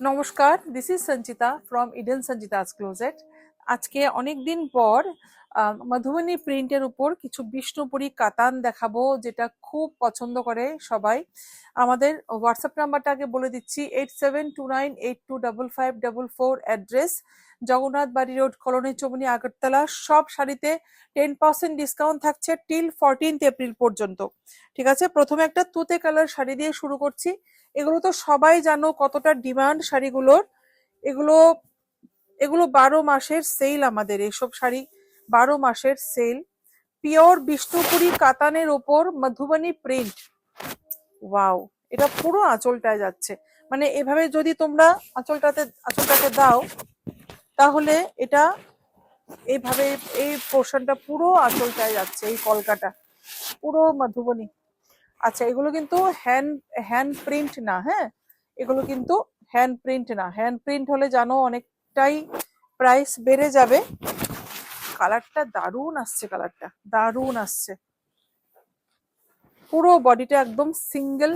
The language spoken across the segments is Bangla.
নমস্কার, this is Sanchita from Eden Sanchita's closet. আজকে অনেকদিন পর মধুবনী প্রিন্টের উপর কিছু বিষ্ণুপুরি কাতান দেখাবো, যেটা খুব পছন্দ করে সবাই। আমাদের হোয়াটসঅ্যাপ নাম্বারটা আগে বলে দিচ্ছি, 8729825544, অ্যাড্রেস জগন্নাথ বাড়ি রোড, কলোনি চৌমুহনী, আগরতলা। সব শাড়িতে 10% ডিসকাউন্ট থাকছে টিল 14 এপ্রিল পর্যন্ত। ঠিক আছে, প্রথমে একটা তুতে কালার শাড়ি দিয়ে শুরু করছি। এগুলো তো সবাই জানো কতটা ডিমান্ড শাড়িগুলোর। এগুলো এগুলো 12 মাসের সেল, আমাদের এইসব শাড়ি 12 মাসের সেল। পিওর বিষ্ণুপুরি কাতানের ওপর মধুবনী প্রিন্ট। ওয়াও, এটা পুরো আঁচলটায় যাচ্ছে। মানে এভাবে যদি তোমরা আঁচলটাতে দাও, তাহলে এটা এইভাবে এই পোর্শনটা পুরো আঁচলটায় যাচ্ছে, এই কলকাটা পুরো মধুবনী। আচ্ছা, এগুলো কিন্তু হ্যান্ড প্রিন্ট না। হ্যাঁ, এগুলো কিন্তু হ্যান্ড প্রিন্ট না। হ্যান্ড প্রিন্ট হলে জানো অনেকটাই প্রাইস বেড়ে যাবে। কালারটা দারুণ আসছে, কালারটা দারুণ আসছে। পুরো বডিটা একদম সিঙ্গেল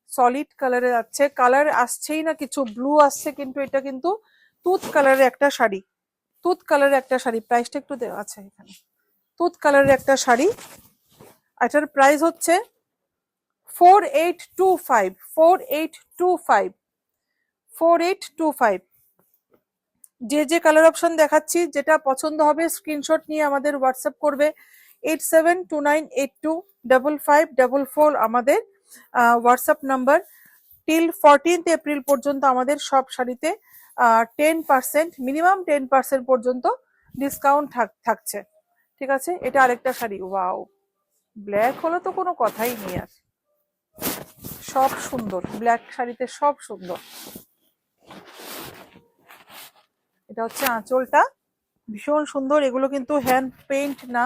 সলিড কালারে যাচ্ছে। কালার আসছেই না কিছু, ব্লু আসছে, কিন্তু এটা কিন্তু তুত কালারের একটা শাড়ি। তুত কালারের একটা শাড়ি, প্রাইসটা একটু দেওয়া আছে এখানে। তুত কালারের একটা শাড়ি, এটার প্রাইস হচ্ছে 4825 4825 4825। যে যে কালার অপশন দেখাচ্ছি, যেটা পছন্দ হবে স্ক্রিনশট নিয়ে আমাদের হোয়াটসঅ্যাপ করবে। 8729825544 আমাদের হোয়াটসঅ্যাপ নাম্বার। টিল 14 এপ্রিল পর্যন্ত আমাদের সব শাড়িতে 10%, মিনিমাম 10% পর্যন্ত ডিসকাউন্ট থাকছে। ঠিক আছে, এটা আরেকটা শাড়ি। ওয়াও, ব্ল্যাক হলে তো কোনো কথাই নেই আর। সব সুন্দর, ব্ল্যাক শাড়িতে সব সুন্দর। এটা হচ্ছে আঁচলটা, ভীষণ সুন্দর। এগুলো কিন্তু হ্যান্ড পেইন্ট না।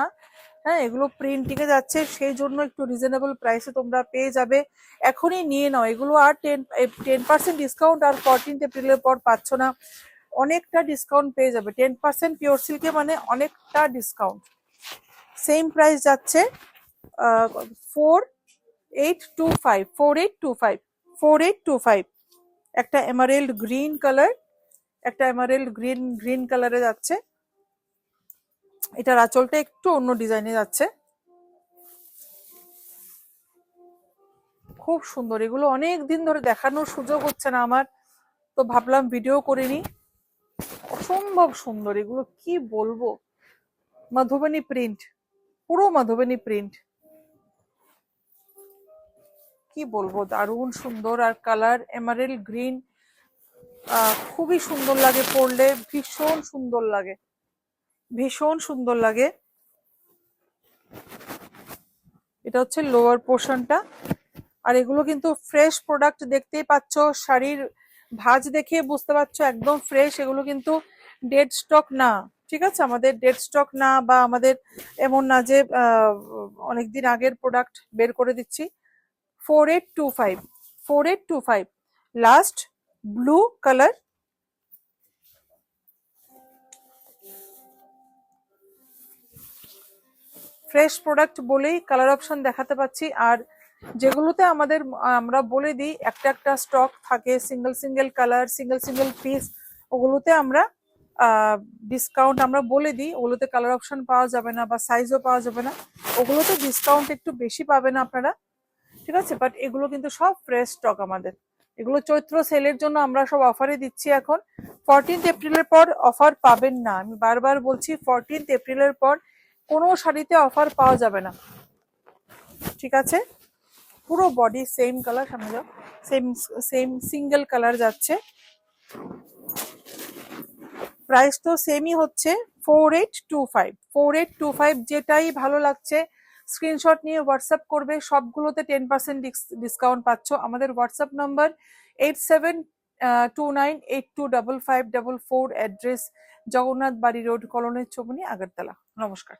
হ্যাঁ, এগুলো প্রিন্টিং এ যাচ্ছে, সেই জন্য একটু রিজনেবল প্রাইসে তোমরা পেয়ে যাবে। এখনই নিয়ে নাও এগুলো। আর 10% ডিসকাউন্ট আর 14 এপ্রিলের পর পাচ্ছ না, অনেকটা ডিসকাউন্ট পেয়ে যাবে। 10% পিওর সিল্কে মানে অনেকটা ডিসকাউন্ট। সেম প্রাইস যাচ্ছে 4825 4825 4825। একটা এমারেল্ড গ্রিন কালার, একটা এমারেল্ড গ্রিন কালারে যাচ্ছে। এটার আঁচলটা একটু অন্য ডিজাইনে যাচ্ছে, খুব সুন্দর। এগুলো অনেক দিন ধরে দেখানোর সুযোগ হচ্ছে না আমার, তো ভাবলাম ভিডিও করে নি। অসম্ভব সুন্দর এগুলো, কি বলবো। মধুবনী প্রিন্ট, পুরো মধুবনী প্রিন্ট, কি বলবো, দারুণ সুন্দর। আর কালার এমারেল্ড গ্রিন, খুবই সুন্দর লাগে পরলে, ভীষণ সুন্দর লাগে, ভীষণ সুন্দর লাগে। এটা হচ্ছে লোয়ার পোর্শনটা। আর এগুলো কিন্তু ফ্রেশ প্রোডাক্ট, দেখতেই পাচ্ছ, শাড়ির ভাঁজ দেখে বুঝতে পারছো একদম ফ্রেশ। এগুলো কিন্তু ডেড স্টক না। ঠিক আছে, আমাদের ডেড স্টক না, বা আমাদের এমন না যে অনেকদিন আগের প্রোডাক্ট বের করে দিচ্ছি। 4825 4825 last blue colour. Fresh product বলেই কালার অপশন দেখাতে পাচ্ছি। আর যেগুলোতে আমরা বলে দিই একটা একটা স্টক থাকে, single single colour, single single piece, ওগুলোতে আমরা ডিসকাউন্ট আমরা বলে দিই। ওগুলোতে কালার অপশন পাওয়া যাবে না বা সাইজও পাওয়া যাবে না, ওগুলোতে ডিসকাউন্ট একটু বেশি পাবেন আপনারা। ঠিক আছে, বাট এগুলো কিন্তু সব ফ্রেশ স্টক আমাদের। এগুলো চৈত্র সেলের জন্য আমরা সব অফারে দিচ্ছি এখন। 14 এপ্রিলের পর অফার পাবেন না, আমি বারবার বলছি। 14 এপ্রিলের পর কোনো শাড়িতে অফার পাওয়া যাবে না। ঠিক আছে, পুরো বডি সেম কালার, সামনে যাও, সেম সেম সিঙ্গেল কালার যাচ্ছে। প্রাইস তো সেমই হচ্ছে 4825 4825। যেটাই ভালো লাগছে স্ক্রিনশট নিয়ে হোয়াটসঅ্যাপ করবে। সবগুলোতে 10% ডিসকাউন্ট পাচ্ছ। আমাদের হোয়াটসঅ্যাপ নাম্বার 8729825544, অ্যাড্রেস জগন্নাথ বাড়ি রোড, কলোনি চৌমুহনী, আগরতলা। নমস্কার।